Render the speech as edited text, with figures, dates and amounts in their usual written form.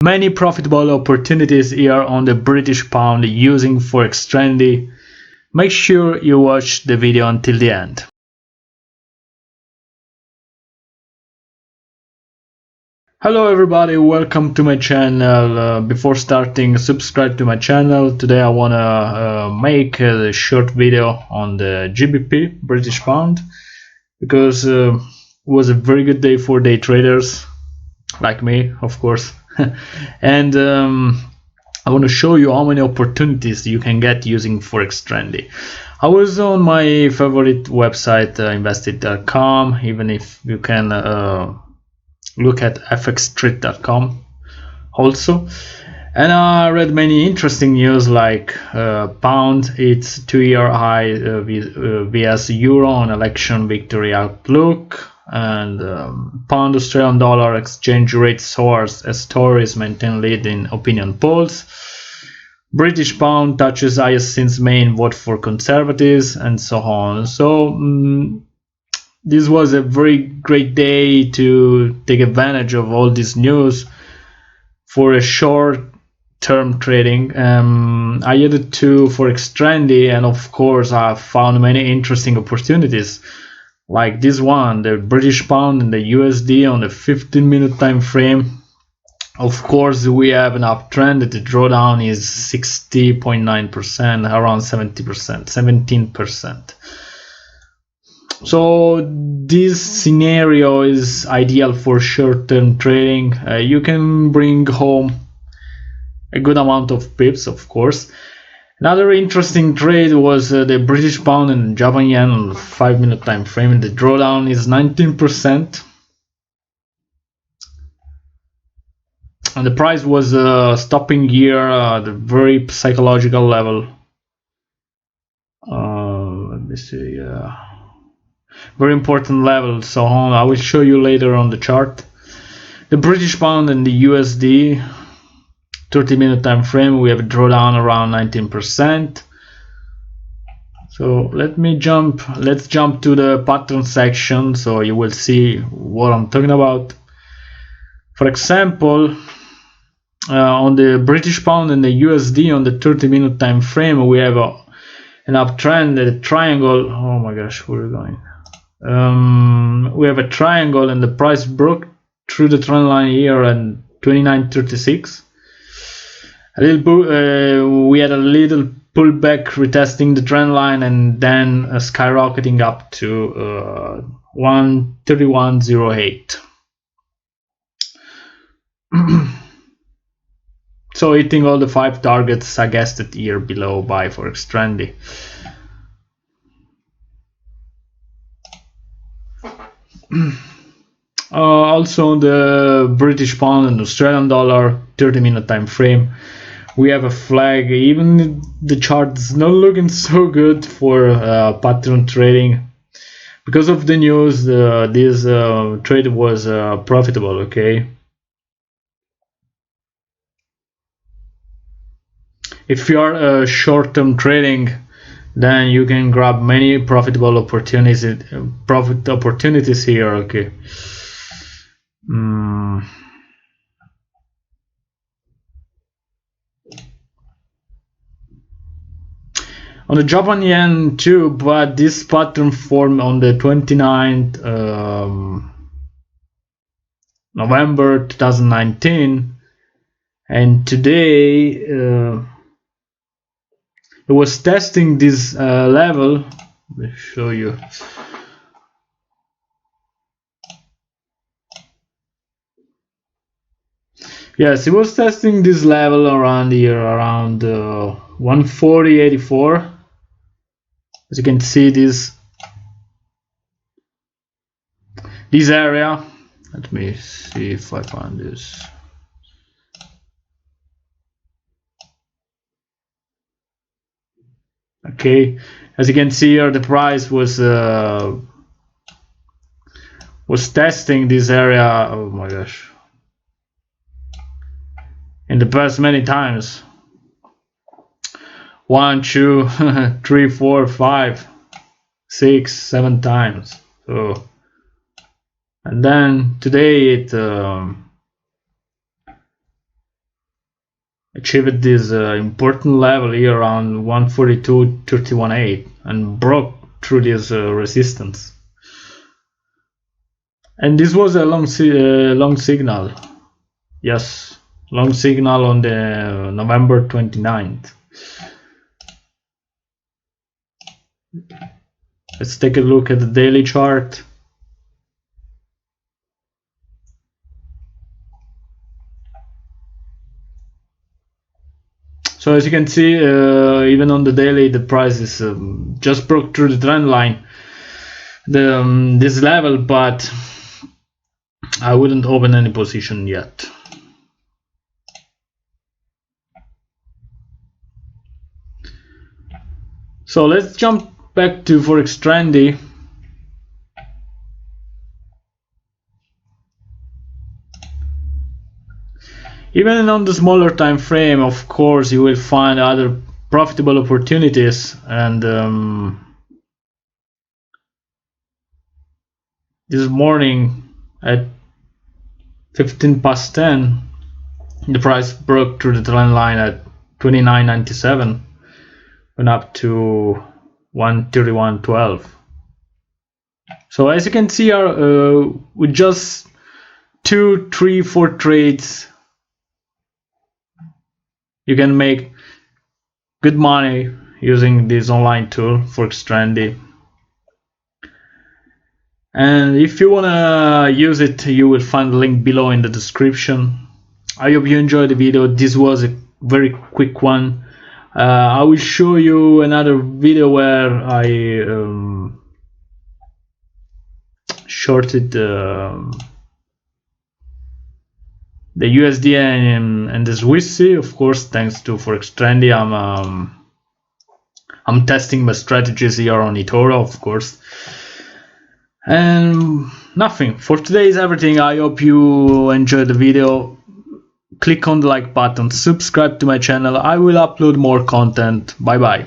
Many profitable opportunities here on the British pound using Forex Trendy. Make sure you watch the video until the end. Hello everybody, welcome to my channel. Before starting, subscribe to my channel. Today I wanna make a short video on the GBP, British Pound, because it was a very good day for day traders, like me, of course. And I want to show you how many opportunities you can get using Forex Trendy. I was on my favorite website, invested.com, even if you can look at fxstreet.com also. And I read many interesting news like pound, its 2-year high vs euro on election victory outlook, and pound Australian dollar exchange rate soars as Tories maintain lead in opinion polls. British pound touches highest since May in vote for Conservatives, and so on. So this was a very great day to take advantage of all this news for a short-term trading. I added to Forex Trendy, and of course I found many interesting opportunities, like this one, the British pound and the USD on the 15-minute time frame. Of course, we have an uptrend. The drawdown is 60.9%, around 70%, 17%. So this scenario is ideal for short-term trading. You can bring home a good amount of pips, of course. Another interesting trade was the British pound and Japan yen on the 5-minute time frame. The drawdown is 19%. And the price was stopping here at a very psychological level. Let me see. Very important level. So I will show you later on the chart. The British pound and the USD 30-minute time frame, we have a drawdown around 19%. So let's jump to the pattern section so you will see what I'm talking about. For example, on the British pound and the USD on the 30-minute time frame, we have an uptrend, a triangle. Oh my gosh, where are we going? We have a triangle, and the price broke through the trend line here at 29.36. We had a little pullback retesting the trend line, and then skyrocketing up to 131.08. So hitting all the 5 targets suggested here below by Forex Trendy. Also on the British pound and Australian dollar 30-minute time frame, we have a flag. Even the chart is not looking so good for pattern trading. Because of the news, this trade was profitable, okay? If you are short-term trading, then you can grab many profitable opportunities here, okay? On the Japan yen too, but this pattern formed on the 29th November 2019, and today it was testing this level. Let me show you. Yes, it was testing this level around here, around 140.84. As you can see, this area. Let me see if I find this. Okay, as you can see here, the price was testing this area. Oh my gosh! In the past many times. 1, 2, 3, 4, 5, 6, 7 times. So, and then today it achieved this important level here around 142.318 and broke through this resistance. And this was a long signal. Yes, long signal on the November 29th. Let's take a look at the daily chart. So as you can see, even on the daily, the price is just broke through the trend line, this level, but I wouldn't open any position yet. So let's jump back to Forex Trendy. Even on the smaller time frame, of course, you will find other profitable opportunities, and this morning at 15 past 10, the price broke through the trend line at 29.97, went up to 131.12. So as you can see, with just 2, 3, 4 trades, you can make good money using this online tool, Forex Trendy. And if you wanna use it, you will find the link below in the description. I hope you enjoyed the video. This was a very quick one. I will show you another video where I shorted the USD and the Swissy, of course, thanks to Forex Trendy. I'm testing my strategies here on eToro, of course. And nothing. For today is everything. I hope you enjoyed the video. Click on the like button, subscribe to my channel. I will upload more content. Bye bye.